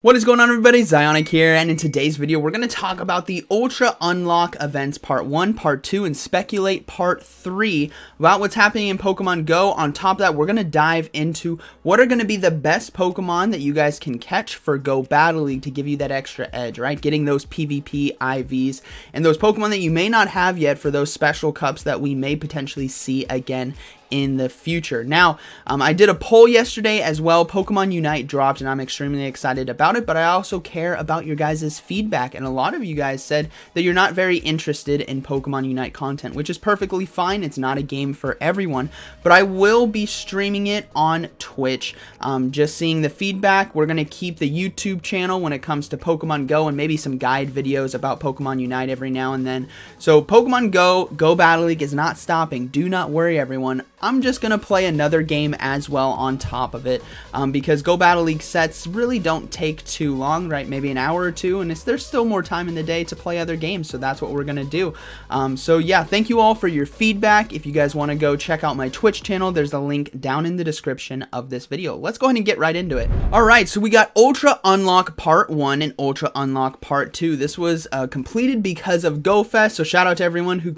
What is going on, everybody? ZyoniK here, and in today's video we're going to talk about the Ultra Unlock events part 1, part 2, and speculate part 3 about what's happening in Pokemon Go. On top of that, we're going to dive into what are going to be the best Pokemon that you guys can catch for Go Battle League to give you that extra edge, right? Getting those PvP IVs and those Pokemon that you may not have yet for those special cups that we may potentially see again in the future. Now, I did a poll yesterday as well. Pokemon Unite dropped and I'm extremely excited about it, but I also care about your guys' feedback, and a lot of you guys said that you're not very interested in Pokemon Unite content, which is perfectly fine. It's not a game for everyone, but I will be streaming it on Twitch. Just seeing the feedback. We're going to keep the YouTube channel when it comes to Pokemon Go and maybe some guide videos about Pokemon Unite every now and then. So Pokemon Go Battle League is not stopping. Do not worry, everyone. I'm just going to play another game as well on top of it, because Go Battle League sets really don't take too long, right? Maybe an hour or two, and there's still more time in the day to play other games, so that's what we're going to do. So yeah, thank you all for your feedback. If you guys want to go check out my Twitch channel, there's a link down in the description of this video. Let's go ahead and get right into it. Alright, so we got Ultra Unlock Part 1 and Ultra Unlock Part 2. This was completed because of GoFest, so shout out to everyone who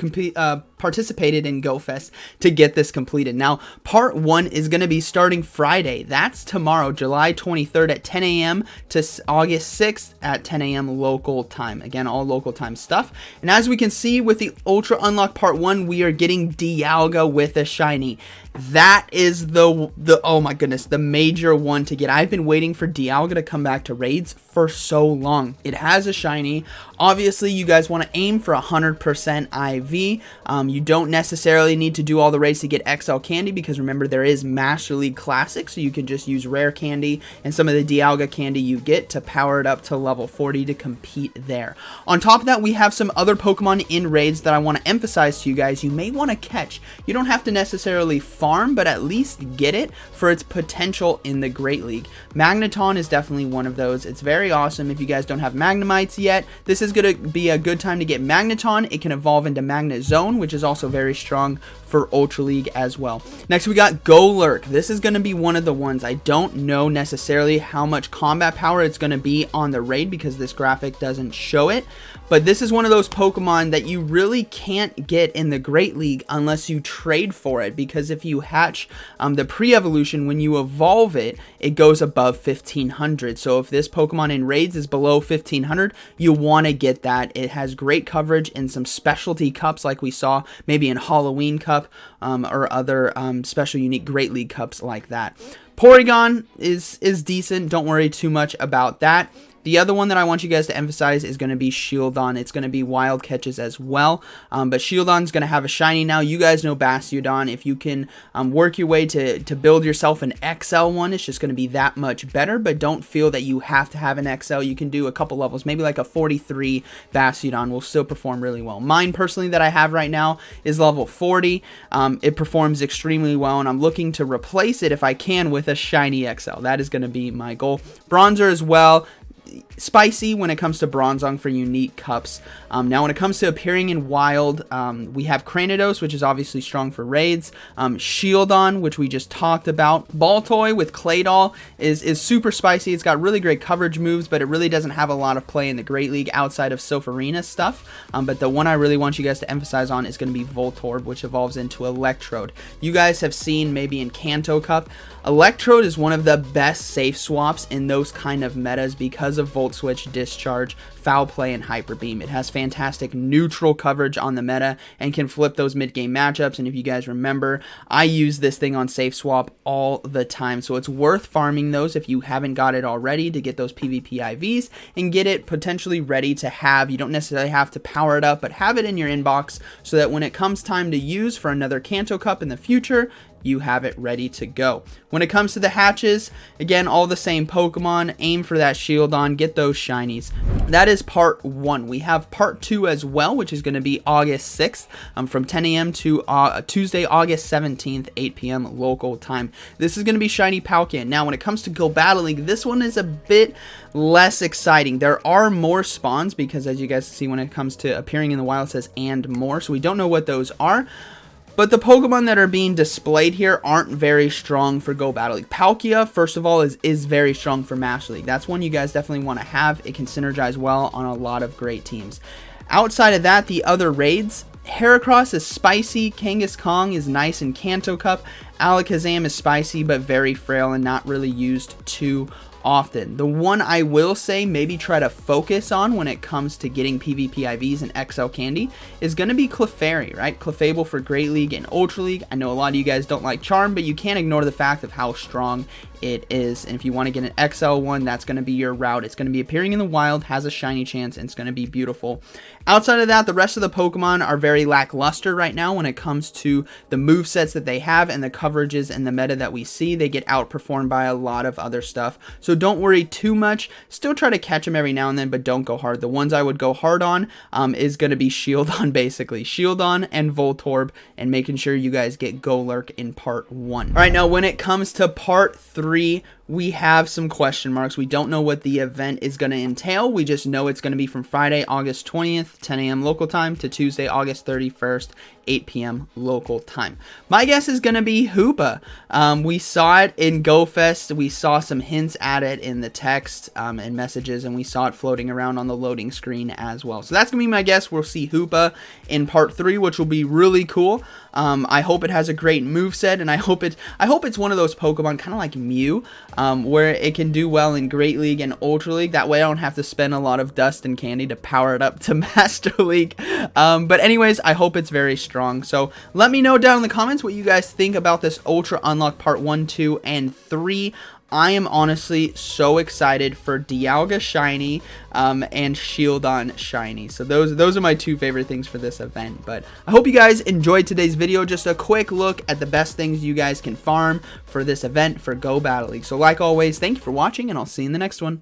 participated in GoFest to get this completed. Now, part 1 is going to be starting Friday. That's tomorrow, July 23rd at 10 a.m. to August 6th at 10 a.m. local time. Again, all local time stuff. And as we can see with the Ultra Unlock Part 1, we are getting Dialga with a shiny. That is the oh my goodness, the major one to get. I've been waiting for Dialga to come back to raids for so long. It has a shiny. Obviously, you guys want to aim for 100% IV. You don't necessarily need to do all the raids to get XL candy, because remember, there is Master League Classic, so you can just use rare candy and some of the Dialga candy you get to power it up to level 40 to compete there. On top of that, we have some other Pokemon in raids that I want to emphasize to you guys you may want to catch. You don't have to necessarily farm, but at least get it for its potential in the Great League. Magneton is definitely one of those. It's very awesome. If you guys don't have Magnemites yet, this is going to be a good time to get Magneton. It can evolve into Magnet Zone, which is also very strong for Ultra League as well. Next, we got Golurk. This is going to be one of the ones. I don't know necessarily how much combat power it's going to be on the raid because this graphic doesn't show it, but this is one of those Pokemon that you really can't get in the Great League unless you trade for it, because if you hatch the pre-evolution, when you evolve it, it goes above 1500. So if this Pokemon in raids is below 1500, you want to get that. It has great coverage in some specialty cups like we saw maybe in Halloween Cup or other special unique Great League cups like that. Porygon is decent. Don't worry too much about that. The other one that I want you guys to emphasize is going to be Shieldon. It's going to be wild catches as well, but Shieldon's going to have a shiny now. You guys know Bastiodon. If you can work your way to build yourself an XL one, it's just going to be that much better, but don't feel that you have to have an XL. You can do a couple levels, maybe like a 43 Bastiodon will still perform really well. Mine personally that I have right now is level 40. It performs extremely well, and I'm looking to replace it if I can with a shiny XL. That is going to be my goal. Bronzer as well. Spicy when it comes to Bronzong for unique cups. Now when it comes to appearing in wild, we have Kranidos, which is obviously strong for raids. Shieldon, which we just talked about. Baltoy with Claydol is super spicy. It's got really great coverage moves, but it really doesn't have a lot of play in the Great League outside of Sofarina stuff. But the one I really want you guys to emphasize on is going to be Voltorb, which evolves into Electrode. You guys have seen maybe in Kanto Cup, Electrode is one of the best safe swaps in those kind of metas because of Volt Switch, Discharge, Foul Play, and Hyper Beam. It has fantastic neutral coverage on the meta and can flip those mid-game matchups. And if you guys remember, I use this thing on Safe Swap all the time. So it's worth farming those if you haven't got it already to get those PvP IVs and get it potentially ready to have. You don't necessarily have to power it up, but have it in your inbox so that when it comes time to use for another Kanto Cup in the future, you have it ready to go. When it comes to the hatches, again, all the same Pokemon. Aim for that Shieldon, get those shinies. That is part 1. We have part 2 as well, which is going to be August 6th from 10 a.m. to Tuesday, August 17th, 8 p.m. local time. This is going to be shiny Palcan. Now, when it comes to Go Battle League, this one is a bit less exciting. There are more spawns because, as you guys see, when it comes to appearing in the wild, it says and more, so we don't know what those are. But the Pokemon that are being displayed here aren't very strong for Go Battle League. Palkia, first of all, is very strong for Master League. That's one you guys definitely want to have. It can synergize well on a lot of great teams. Outside of that, the other raids, Heracross is spicy, Kangaskong is nice in Kanto Cup, Alakazam is spicy but very frail and not really used too often. The one I will say maybe try to focus on when it comes to getting PvP IVs and XL Candy is going to be Clefairy, right? Clefable for Great League and Ultra League. I know a lot of you guys don't like Charm, but you can't ignore the fact of how strong it is. And if you want to get an XL one, that's going to be your route. It's going to be appearing in the wild, has a shiny chance, and it's going to be beautiful. Outside of that, the rest of the Pokemon are very lackluster right now when it comes to the movesets that they have and the coverages and the meta that we see. They get outperformed by a lot of other stuff. So don't worry too much. Still try to catch them every now and then, but don't go hard. The ones I would go hard on is going to be Shieldon, basically. Shieldon and Voltorb, and making sure you guys get Golurk in part 1. All right, now when it comes to part 3, we have some question marks. We don't know what the event is going to entail. We just know it's going to be from Friday, August 20th, 10 a.m. local time to Tuesday, August 31st, 8 p.m. local time. My guess is going to be Hoopa. We saw it in GoFest. We saw some hints at it in the text and messages, and we saw it floating around on the loading screen as well. So that's going to be my guess. We'll see Hoopa in part 3, which will be really cool. I hope it has a great moveset, and I hope it's one of those Pokemon, kind of like Mew, where it can do well in Great League and Ultra League. That way I don't have to spend a lot of dust and candy to power it up to Master League. But anyways, I hope it's very strong. So let me know down in the comments what you guys think about this Ultra Unlock Part 1, 2, and 3. I am honestly so excited for Dialga Shiny and Shieldon Shiny. So those are my two favorite things for this event. But I hope you guys enjoyed today's video. Just a quick look at the best things you guys can farm for this event for Go Battle League. So like always, thank you for watching, and I'll see you in the next one.